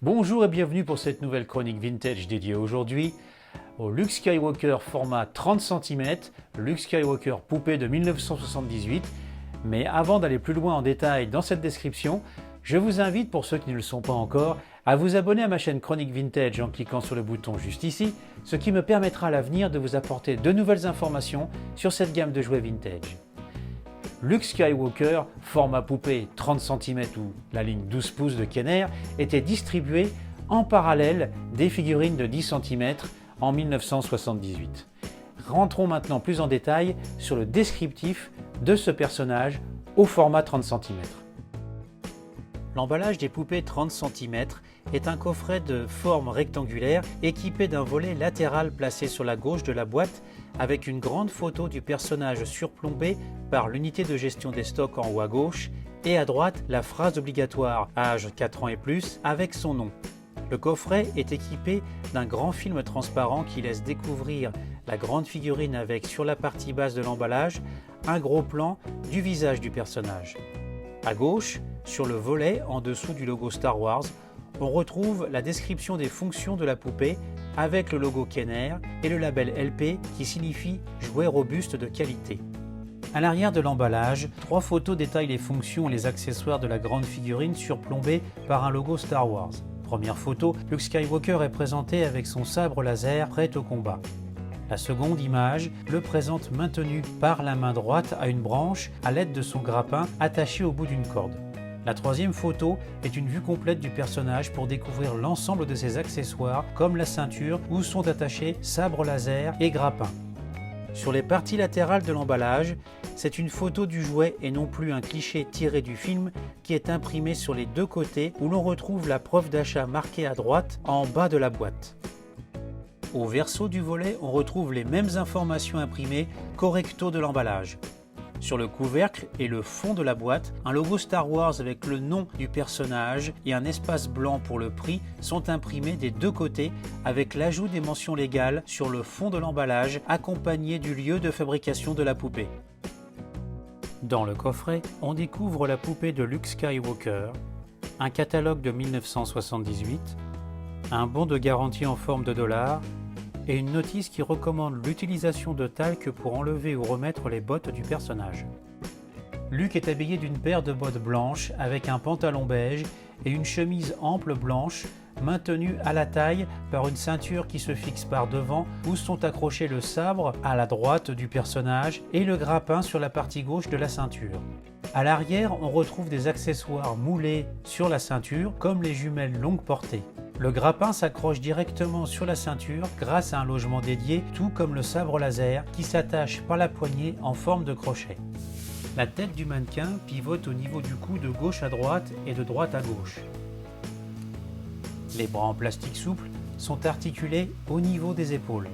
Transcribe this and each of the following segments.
Bonjour et bienvenue pour cette nouvelle chronique vintage dédiée aujourd'hui au Luke Skywalker format 30 cm, Luke Skywalker poupée de 1978. Mais avant d'aller plus loin en détail dans cette description, je vous invite, pour ceux qui ne le sont pas encore, à vous abonner à ma chaîne Chronique Vintage en cliquant sur le bouton juste ici, ce qui me permettra à l'avenir de vous apporter de nouvelles informations sur cette gamme de jouets vintage. Luke Skywalker, format poupée 30 cm ou la ligne 12 pouces de Kenner, était distribué en parallèle des figurines de 10 cm en 1978. Rentrons maintenant plus en détail sur le descriptif de ce personnage au format 30 cm. L'emballage des poupées 30 cm est un coffret de forme rectangulaire équipé d'un volet latéral placé sur la gauche de la boîte avec une grande photo du personnage surplombé par l'unité de gestion des stocks en haut à gauche et à droite la phrase obligatoire « âge 4 ans et plus » avec son nom. Le coffret est équipé d'un grand film transparent qui laisse découvrir la grande figurine avec sur la partie basse de l'emballage un gros plan du visage du personnage. À gauche, sur le volet en dessous du logo Star Wars, on retrouve la description des fonctions de la poupée avec le logo Kenner et le label LP qui signifie jouet robuste de qualité. À l'arrière de l'emballage, 3 photos détaillent les fonctions et les accessoires de la grande figurine surplombée par un logo Star Wars. Première photo, Luke Skywalker est présenté avec son sabre laser prêt au combat. La seconde image le présente maintenu par la main droite à une branche à l'aide de son grappin attaché au bout d'une corde. La troisième photo est une vue complète du personnage pour découvrir l'ensemble de ses accessoires comme la ceinture où sont attachés sabre laser et grappin. Sur les parties latérales de l'emballage, c'est une photo du jouet et non plus un cliché tiré du film qui est imprimé sur les deux côtés où l'on retrouve la preuve d'achat marquée à droite en bas de la boîte. Au verso du volet, on retrouve les mêmes informations imprimées qu'au recto de l'emballage. Sur le couvercle et le fond de la boîte, un logo Star Wars avec le nom du personnage et un espace blanc pour le prix sont imprimés des deux côtés avec l'ajout des mentions légales sur le fond de l'emballage accompagné du lieu de fabrication de la poupée. Dans le coffret, on découvre la poupée de Luke Skywalker, un catalogue de 1978, un bon de garantie en forme de dollar et une notice qui recommande l'utilisation de talc pour enlever ou remettre les bottes du personnage. Luke est habillé d'une paire de bottes blanches avec un pantalon beige et une chemise ample blanche maintenue à la taille par une ceinture qui se fixe par devant où sont accrochés le sabre à la droite du personnage et le grappin sur la partie gauche de la ceinture. À l'arrière, on retrouve des accessoires moulés sur la ceinture comme les jumelles longue portée. Le grappin s'accroche directement sur la ceinture grâce à un logement dédié, tout comme le sabre laser qui s'attache par la poignée en forme de crochet. La tête du mannequin pivote au niveau du cou de gauche à droite et de droite à gauche. Les bras en plastique souple sont articulés au niveau des épaules.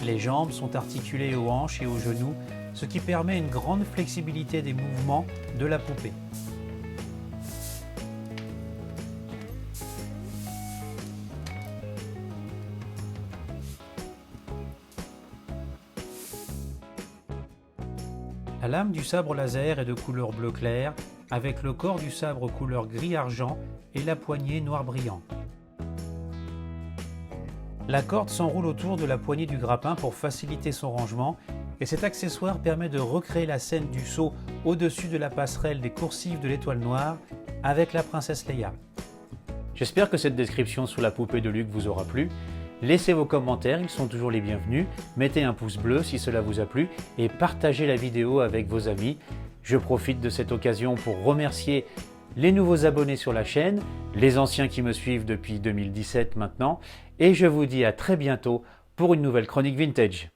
Les jambes sont articulées aux hanches et aux genoux, ce qui permet une grande flexibilité des mouvements de la poupée. La lame du sabre laser est de couleur bleu clair, avec le corps du sabre couleur gris-argent et la poignée noir brillant. La corde s'enroule autour de la poignée du grappin pour faciliter son rangement et cet accessoire permet de recréer la scène du saut au-dessus de la passerelle des coursives de l'étoile noire avec la princesse Leia. J'espère que cette description sur la poupée de Luke vous aura plu. Laissez vos commentaires, ils sont toujours les bienvenus. Mettez un pouce bleu si cela vous a plu et partagez la vidéo avec vos amis. Je profite de cette occasion pour remercier les nouveaux abonnés sur la chaîne, les anciens qui me suivent depuis 2017 maintenant, et je vous dis à très bientôt pour une nouvelle chronique vintage.